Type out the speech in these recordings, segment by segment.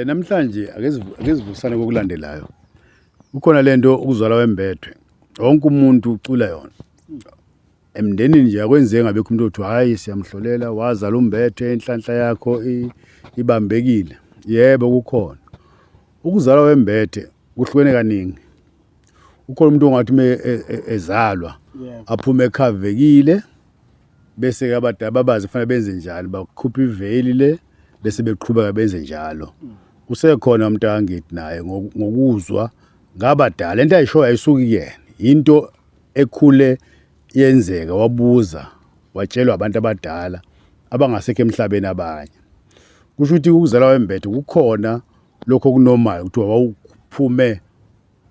Namhlanje akezivusane kokulandelayo. Kukhona lento ukuzalwa wembethwe. Wonke umuntu ucula yona. Emndenini nje akwenzeke ngabekho umuntu othi hayi siyamhlolela wazala umbethe enhlanhla yakho ibambekile. Yebo kukhona. Ukuzalwa wembethe kuhlukene kaningi. Ukhona umuntu ongathi ezalwa aphume ekhavekile bese abadala babazi kufanele benze njalo bakhupha iveli le bese beqhubeka benze njalo. Kusekhona umuntu angithi naye ngokuzwa ngabadala lento ayisho ayisuki kuyena into ekhule yenzeka wabuza watshelwa abantu abadala abangasekho emhlabeni abanye. Kusho ukuthi ukuzalwa wembethe kukhona lokho kunormal ukuthi wawuphume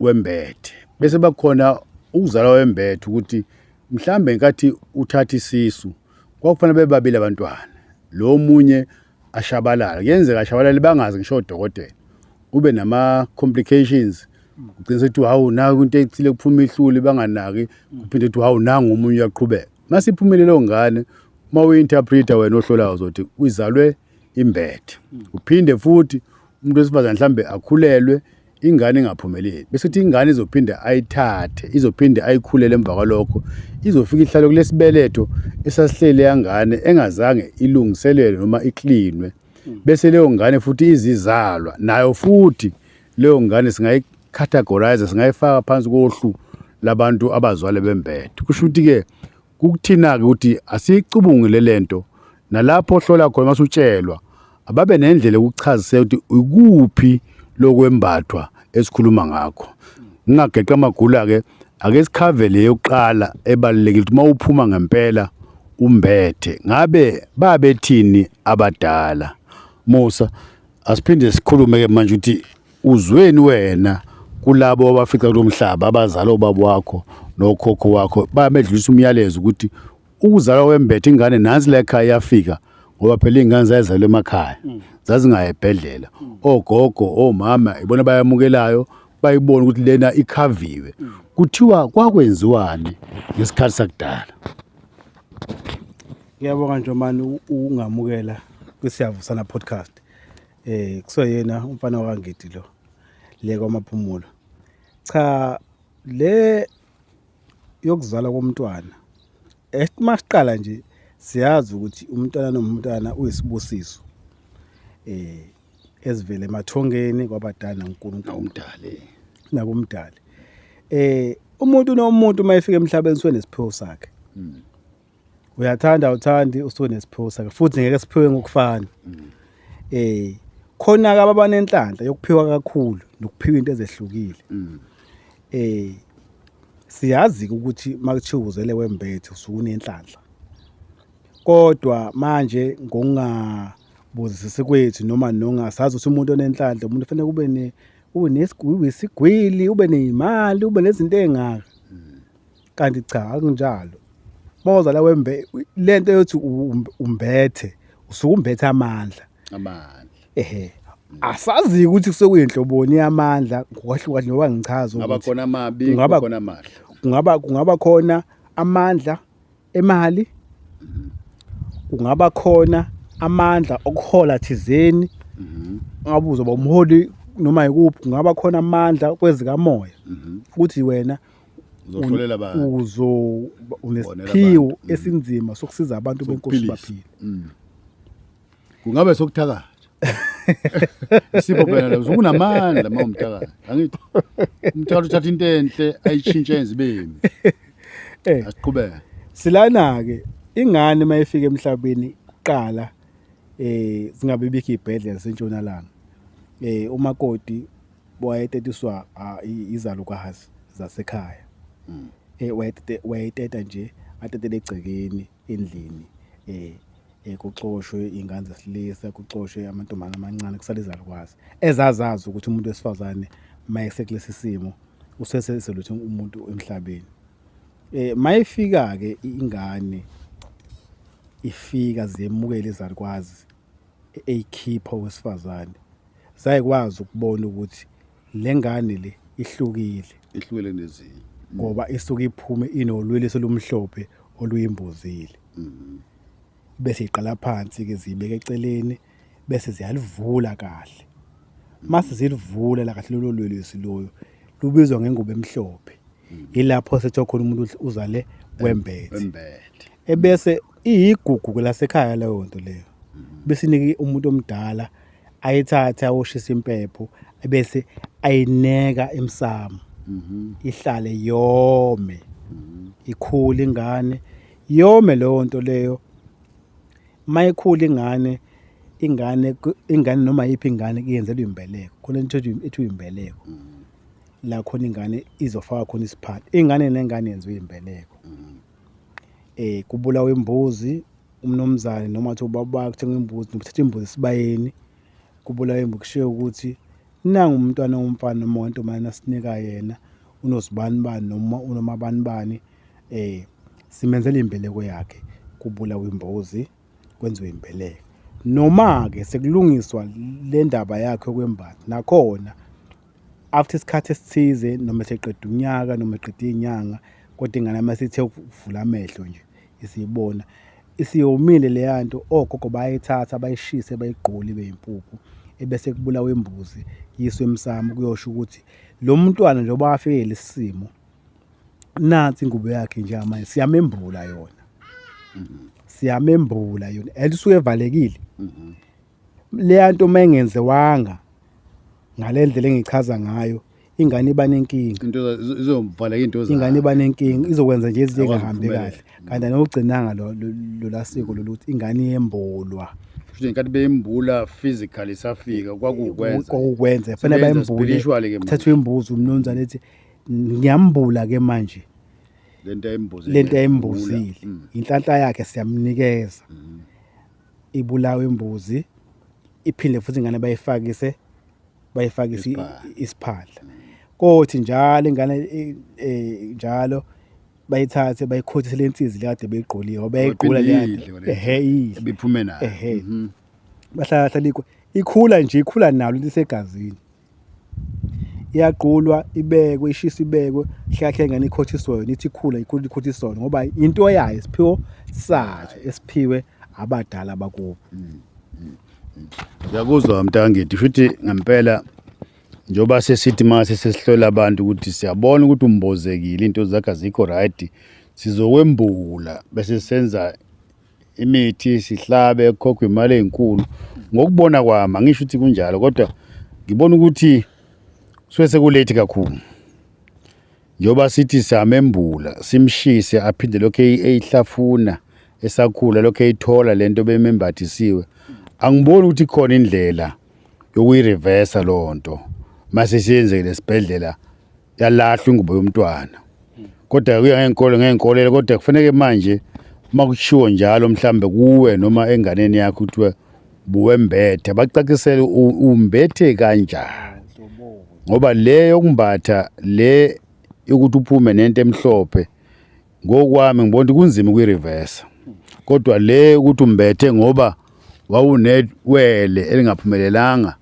wembethe bese bakhona ukuzalwa wembethe ukuthi mhlambe nkathi uthatha isisu kwakufanele bebabili abantwana lo munye ashabalala kuyenzeka ashabalala bangazi ngisho udokotela kube nama complications uqinise ukuthi hawu naku into ecile kuphuma ihluli banganaki kuphinde ukuthi hawu nangu umunye uyaqhubeka masiphumile lo ngane mawuinterpreter wena ohlolayo uzothi uyizalwe imbethe uphinde futhi umuntu wesifazane mhlambe akhulelwe ingane ingaphumeleli bese uthi ingane izophinda ayithathe izophinde ayikhulele emva kwalokho izofika ihlalo kulesibeletho esasihlele yangane engazange ilungiselelwe noma iklinwe bese leyo ngane futhi izizalwa nayo futhi leyo ngane singayicategorize singayifaka phansi kohlu labantu abazwale bembethe. Kusho ukuthi ke kukuthina ke ukuthi asicubungile lento nalapho ohlola khona masutshelwa ababe nendlela ukuchazisa ukuthi ukuphi lokwembathwa esikhuluma ngakho. Ngingageqa amagula ke ake sikhavele yokuqala ebalekile ukuthi mawuphuma ngempela umbethe ngabe babethini abadala. Musa asiphinde sikhulume ke manje ukuthi uzweni wena kulabo abafica kulomhlaba abazali obaba wakho nokhokho wakho bamedlulisa umyalezo ukuthi ukuzalwa wembethe ingane nansi la ekhaya yafika ngoba phela ingane zayizalwa emakhaya zazingaye ebhedlela ogogo omama ibona bayamukelayo bayibona ukuthi lena ikhaviwe kuthiwa kwakwenziwani ngesikhathi sakudala. Ngiyabonga nje manje ungamukela kwisiyavusana podcast kusuka yena umfana wakangithi lo le kwamaphumulo cha le yokuzala komntwana masiqala nje siyazi ukuthi umntwana nomntwana uyisibusiso ezivele emathongeni kwabadala uNkulunkulu umdali nakumdali umuntu nomuntu mayefika emhlabeni usenesiphiwo sakhe uyathanda uthandi usenesiphiwo sakhe futhi ngeke siphiwe ngokufana khona ke abanenhlanhla yokuphiwa kakhulu nokuphiwa into ezehlukile siyazi ukuthi makuthiwa uzele wembethe usukunenhlanhla kodwa manje ngokungabuzisisi kwethu noma nongasazi ukuthi umuntu onenhlanhla umuntu kufanele kube uyisigwili ube nezimali ube nezinto ezingaka kanti cha akunjalo mawuzala wembethe lento yokuthi umbethe usukumbethe amandla asazi ukuthi kusekuyinhloboni yamandla ngokwahlukahlukana ngoba ngichaza ngaba khona amabi ngaba khona amahle kungaba khona amandla emali kungaba khona amandla okuhola thizeni ngabuzo bomholi noma yikuphi kungaba khona amandla kwezikamoya ukuthi wena uzohlolela abantu unesiphiwo esinzima sokusiza abantu benkosi baphila kungabe sokuthakatha isipho phela lapho kunamandla mawumthakatha angithi umthakatha uthatha into enhle ayichintshe enzibemi asiqhubeka silana ke ingane mayifika emhlabeni kuqala singabe bikho ibhedlela sentshonalanga umakoti wayetetiswa izalukazi zasekhaya wayeteta nje atetele egcekeni endlini kuxoshwe ingane zesilisa kuxoshwe amantombazane amancane kusala izalukwazi ezazazi ukuthi umuntu wesifazane mayesekulesi simo useseseluthe umuntu emhlabeni mayifika ke ingane ifika zemukele izalukwazi eyikhipha wesifazane sayikwazi ukubona ukuthi lengane le ihlukile nezinye ngoba isuke iphume inolwele solumhlophe oluyimbozile bese iqala phansi ke zibeke eceleni bese ziyalivula kahle mase silivula la kahle lo lwelwesi loyo lubizwa ngengubo emhlophe ilapho setho khona umuntu uzale wembethe ebese iyigugu lasekhaya leyo nto leyo bese niki umuntu omdala ayithatha awoshisa impepho ebese ayineka emsamo ihlale yome ikhula ingane yome leyo nto leyo mayikhula ingane noma yiphi ingane iyenzelwa imbeleko khona into ethi imbeleko la khona ingane izofaka khona isiphande ingane nengane yenziwe imbeleko kubulawa imbuzi umnomzane noma athi ubaba kuthenga imbuzi uthatha imbuzi sibayeni kubulawa imbuzi kushiyo ukuthi nangu umntwana womfana noma wentombi asinika yena unozibani bani noma unomabani bani simenzele imbeleko yakhe kubulawa imbuzi kwenziwe imbeleko noma ke sekulungiswa le ndaba yakhe okwembathi nakhona after isikhathi esithize noma seqeda unyaka noma eqeda inyanga kodwa ingane masithe ukuvula amehlo nje isiyibona isiyomile le yanto ogogo bayithatha bayishise bayigqoli beyimpuphu ebese kubulawa imbuzi yiswe emsamo kuyosho ukuthi lo mntwana njengoba afike lesimo nansi ingubo yakhe nje manje siyamembula yona siyamembula yona elisuke evalekile le yanto mayengenzewanga ngalendlela engichaza ngayo ingane iba nenkinga into izomvala into zayo ingane iba nenkinga izokwenza nje izinto engahambi kahle kanti anogcinanga lo lasiko loluthi ingane yembolwa futhi inkathi beyimbula physically safika kwakukwenza fanele bayimbule thathwe imbuzi umnonzana ethi ngiyambula ke manje lento ayimbuzile inhlanhla yakhe siyamnikeza ibulawe imbuzi iphinde futhi ingane bayifakise isiphadla kothi njalo ingane njalo bayithathe bayikhothise lensizi lekade beyiqoliwe bayiqola le bephume nayo bahlala likho ikhula nje ikhula nalo lisegazini iyaqulwa ibekwe ishisa ibekwe hlakhe ingane ikhothiswe yona ithi ikhula ikhothiswa ngoba into yayo isiphiwo sayo esiphiwe abadala bakubo ngiyakuzwa mntangithi futhi ngempela njoba sesithi mase sesihlola abantu ukuthi siyabona ukuthi umbozekile into zakhe azikho right sizokwembula bese senza imithi sihlabe ekhokhwe imali ezinkulu ngokubona kwami angisho ukuthi kunjalo kodwa ngibona ukuthi suke kulate kakhulu njoba sithi samembula simshise aphinde lokho eyihlafuna esakhula lokho eyithola lento bemembathisiwe angiboni ukuthi khona indlela yokuyireverse lonto mase siyenzeke lesibhedlela yalahlwa ingubo yomntwana kodwa kuya ngenkolelo kodwa kufanele manje makushiwo njalo mhlambe kuwe noma enganeni yakho ukuthi buwembethe bacacisele umbethe kanjani ngoba le yokumbatha le ukuthi uphume nento emhlophe ngokwami ngibona kunzima ukuyireverse kodwa le ukuthi umbethe ngoba wawunewele elingaphumelelanga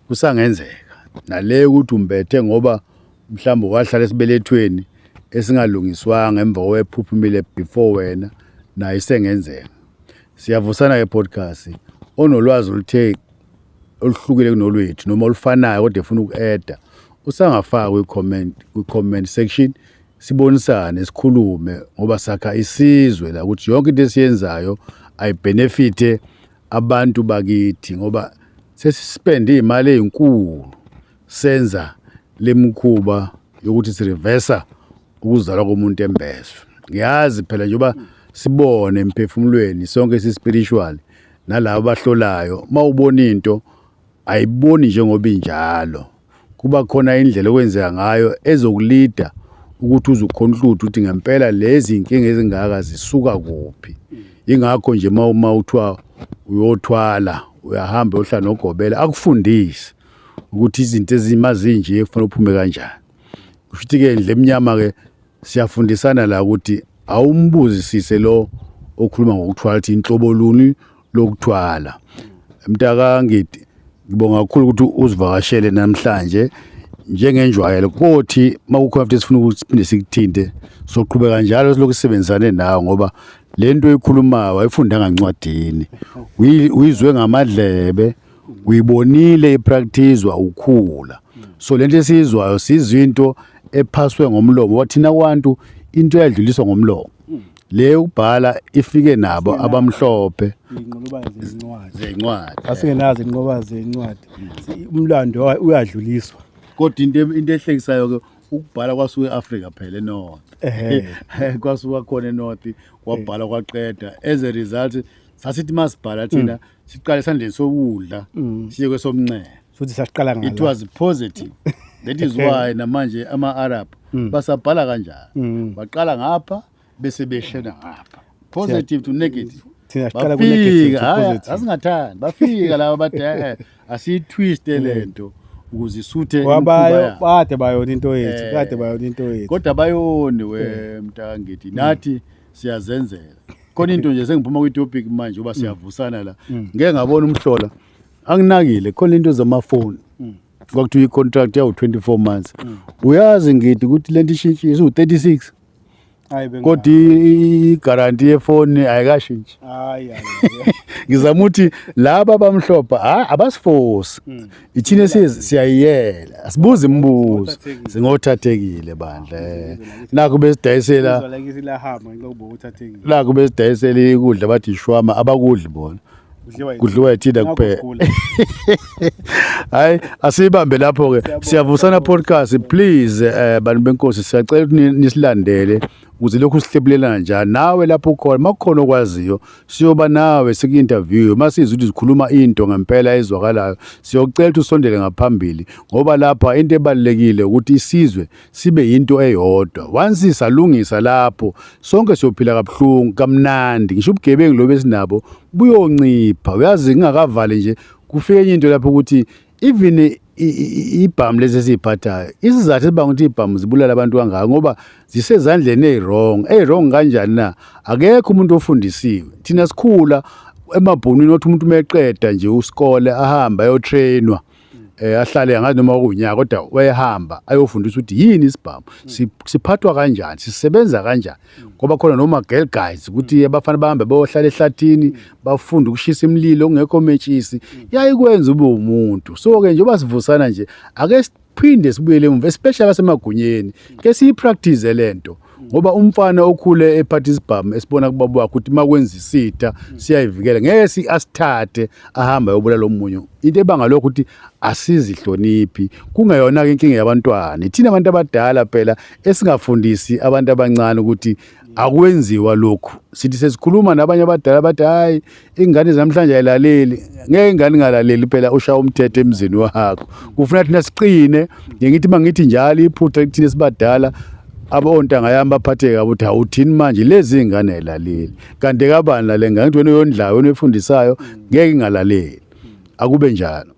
kusangenzeka nale ukuthi umbethe ngoba mhlawumbe wahlala esibelethweni esingalungiswanga emva wephuphumile before wena nayo isengenzeka siyavusana ke-podcast onolwazi oluthe oluhlukile kunolwethu noma olufanayo kodwa efuna uku-eda usangafaka kwi-comment section sibonisane sikhulume ngoba sakha isizwe la ukuthi yonke into esiyenzayo ayibenefite abantu bakithi ngoba sesispende imali ezinkulu senza lemkhuba yokuthi sireversa ukuzalwa komuntu embeswe ngiyazi phela njoba sibone emphefumulweni sonke si-spiritual nalabo bahlolayo mawubona into ayiboni njengoba injalo kuba khona indlela okwenzeka ngayo ezokulida ukuthi uzuconclude ukuthi ngempela lezi inkinga ezingaka zisuka kuphi ingakho nje mawuthwa uyothwala uyahamba uyohlala nogobela akufundise ukuthi izinto ezimazinje kufanele uphume kanjani kushuthi ke ndle emnyama ke siyafundisana la ukuthi awumbuzisise lo okhuluma ngokuthwala ukuthi inhlobo luni lokuthwala mntaka ngithi ngibonga kakhulu ukuthi uzivakashele namhlanje njengenjwayelo kothi makukhona futhi sifuna ukuthi siphinde sikuthinte soqhubeka njalo silokhu sisebenzisane nawe ngoba lento ekhulumayo ayifundanga encwadini uyizwe ngamadlebe uyibonile ipracticewa ukhula. So lento esizwayo sizinto ephaswe ngomlomo wathina kwantu into yadluliswa ngomlomo. Le ukubhala ifike nabo abamhlophe inqoloba zezincwadi zencwadi. asingenazi inqoba zezincwadi umlando uyadluliswa Kodwa into ehlekisayo ke ukubhala kwasuke eAfrica phela eNorth. Kwasuka khona eNorth kwabhala kwaqeda. As a result sasithi masibhala thina siqala esandleni sokudla siye kwesomncele. futhi sasiqala ngala It was positive. That is why namanje ama-Arab basabhala kanjani. Baqala ngapha bese beshena ngapha. Positive to negative. thina siqala ku negative to positive Asingathandi. Bafika laba bathi asiyitwiste lento ukuze isuthe wabayo bade bayona into yethu kade bayona into yethu kodwa bayoni mntakangithi nathi siyazenzela. Khona into nje sengiphuma kwi-topic manje uba siyavusana la. Ngeke ngabona umhlola anginakile khona into zamafoni. Kwakuthiwa i-contract yawo 24 months. Uyazi ngithi ukuthi lento ishintshise u36. Kodwa i-guarantee yefoni ayikashintshi. hayi Ngizama ukuthi laba bamhlopha abasiforce. Ithina siyayiyela. Asibuze imibuzo. Singothathekile bandla. Nakho besidayisela lakithi la hamba ngoba uthathekile nakho besidayisela ikudla bathi ishwama abakudli bona. Kudliwa ithina kuphela. Hayi asibambe lapho ke siyavusana podcast please bantu benkosi siyacela ukuthi nisilandele ukuze lokhu sihlebulelana njani nawe lapho ukhona makukhona okwaziyo siyoba nawe siku-interview masizwe ukuthi sikhuluma into ngempela ezwakalayo siyocela ukuthi usondele ngaphambili ngoba lapha into ebalekile ukuthi isizwe sibe yinto eyodwa once salungisa lapho sonke siyophila kabuhlungu kamnandi ngisho ubugebengu lobe sinabo buyoncipha uyazi ngingakavali nje kufike into lapho ukuthi even ibhamu lezi esiziphathayo isizathu esibanga ukuthi ibhamu zibulala abantu kangaka ngoba zisezandleni ey-wrong kanjani na akekho umuntu ofundisiwe thina sikhula emabhonweni othi umuntu umeqeda nje usikole ahamba ayotrainwa ahlale ngathi noma kunyaka kodwa wayehamba ayofundisa ukuthi yini isibhamu siphathwa kanjani sisebenza kanjani ngoba khona noma girl guides ukuthi abafana bahambe bayohlala ehlathini bafunda ukushisa imililo ongekho metshisi yayikwenza ube umuntu so ke njengoba sivusana nje ake siphinde sibuyele emva especially asemagunyeni ke siyipractice lento ngoba umfana okhule ephatha isibhamu esibona kubaba wakhe ukuthi makwenza isitha siyayivikela ngeke asithathe ahamba yobulala omunye into ebanga lokho ukuthi asizihloniphi kungayona inkinga yabantwana thina abantu abadala phela esingafundisi abantu abancane ukuthi akwenziwa lokhu sithi sesikhuluma nabanye abadala bathi hayi ingane zamhlanje ayilaleli ngeke ingane ngalaleli phela ushaya umthetho emzini wakho kufuna thina siqine ngithi mangithi njalo iphutha kuthina sibadala abontanga yami baphatheka ukuthi awuthini manje lezi ingane ayilaleli kanti kabani la lengane wena uyondlayo wena efundisayo ngeke ingalaleli akube njalo.